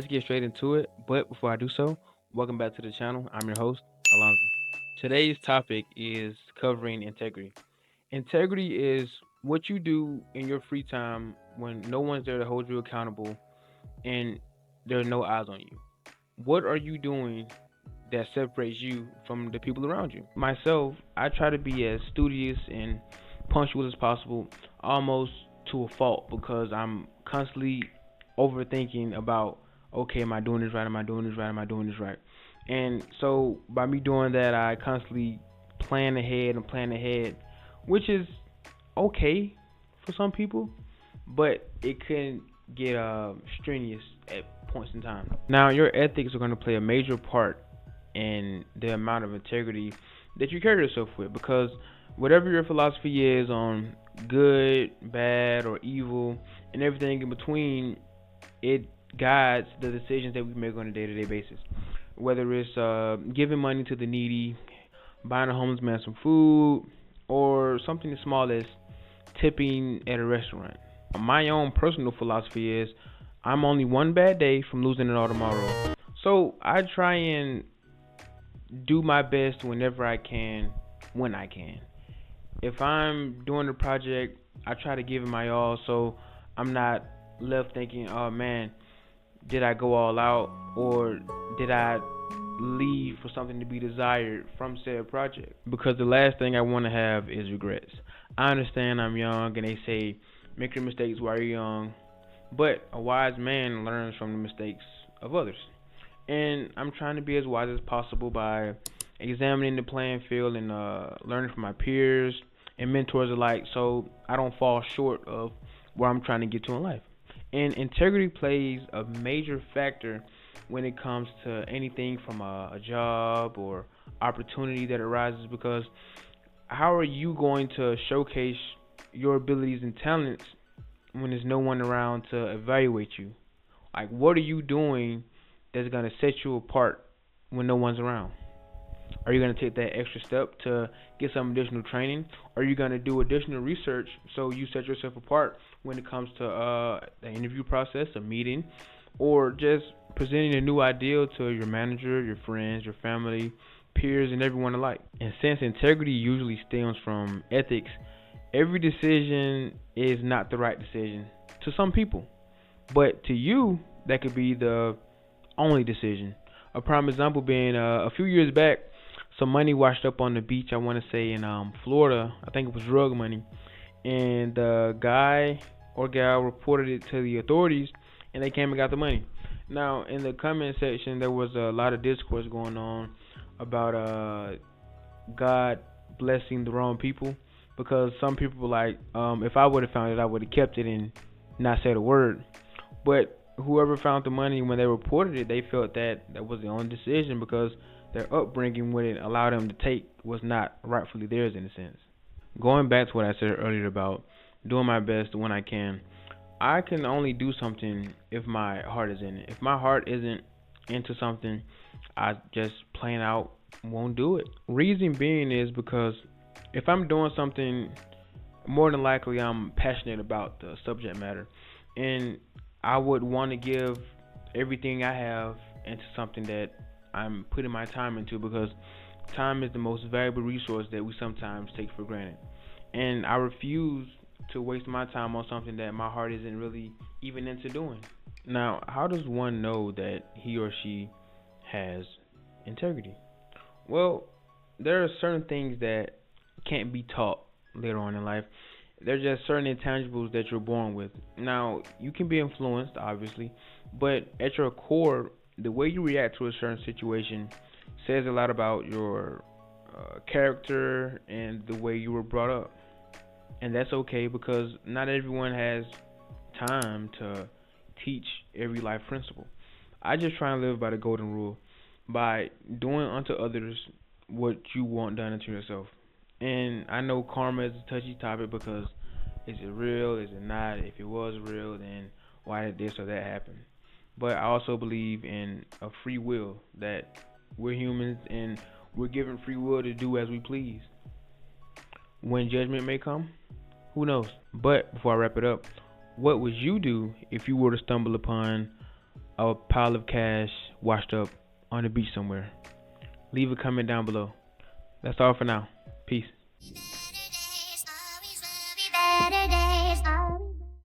Let's get straight into it. But before I do so, welcome back to the channel. I'm your host, Alonzo. Today's topic is covering integrity. Integrity is what you do in your free time when no one's there to hold you accountable and there are no eyes on you. What are you doing that separates you from the people around you? Myself, I try to be as studious and punctual as possible, almost to a fault, because I'm constantly overthinking about, okay, am I doing this right? Am I doing this right? Am I doing this right? And so by me doing that, I constantly plan ahead, which is okay for some people, but it can get strenuous at points in time. Now, your ethics are going to play a major part in the amount of integrity that you carry yourself with, because whatever your philosophy is on good, bad, or evil, and everything in between, it guides the decisions that we make on a day-to-day basis. Whether it's giving money to the needy, buying a homeless man some food, or something as small as tipping at a restaurant. My own personal philosophy is I'm only one bad day from losing it all tomorrow. So I try and do my best whenever I can, when I can. If I'm doing a project, I try to give it my all, so I'm not left thinking, oh man, did I go all out, or did I leave for something to be desired from said project? Because the last thing I want to have is regrets. I understand I'm young and they say make your mistakes while you're young, but a wise man learns from the mistakes of others. And I'm trying to be as wise as possible by examining the playing field and learning from my peers and mentors alike, so I don't fall short of where I'm trying to get to in life. And integrity plays a major factor when it comes to anything from a job or opportunity that arises, because how are you going to showcase your abilities and talents when there's no one around to evaluate you? Like, what are you doing that's going to set you apart when no one's around? Are you going to take that extra step to get some additional training? Are you going to do additional research so you set yourself apart when it comes to the interview process, a meeting, or just presenting a new idea to your manager, your friends, your family, peers, and everyone alike? And since integrity usually stems from ethics, every decision is not the right decision to some people, but to you, that could be the only decision. A prime example being a few years back, some money washed up on the beach. I want to say in Florida. I think it was drug money, and the guy or gal reported it to the authorities, and they came and got the money. Now, in the comment section, there was a lot of discourse going on about God blessing the wrong people, because some people were like, if I would have found it, I would have kept it and not said a word. But whoever found the money, when they reported it, they felt that that was their own decision, because their upbringing, when it allowed them to take, was not rightfully theirs in a sense. Going back to what I said earlier about doing my best when I can only do something if my heart is in it. If my heart isn't into something, I just plain out won't do it. Reason being is because if I'm doing something, more than likely I'm passionate about the subject matter, and I would want to give everything I have into something that I'm putting my time into, because time is the most valuable resource that we sometimes take for granted. And I refuse to waste my time on something that my heart isn't really even into doing. Now, how does one know that he or she has integrity? Well, there are certain things that can't be taught later on in life. There's just certain intangibles that you're born with. Now, you can be influenced, obviously, but at your core, the way you react to a certain situation says a lot about your character and the way you were brought up. And that's okay, because not everyone has time to teach every life principle. I just try and live by the golden rule, by doing unto others what you want done unto yourself. And I know karma is a touchy topic, because is it real? Is it not? If it was real, then why did this or that happen? But I also believe in a free will, that we're humans and we're given free will to do as we please. When judgment may come, who knows? But before I wrap it up, what would you do if you were to stumble upon a pile of cash washed up on the beach somewhere? Leave a comment down below. That's all for now. Peace.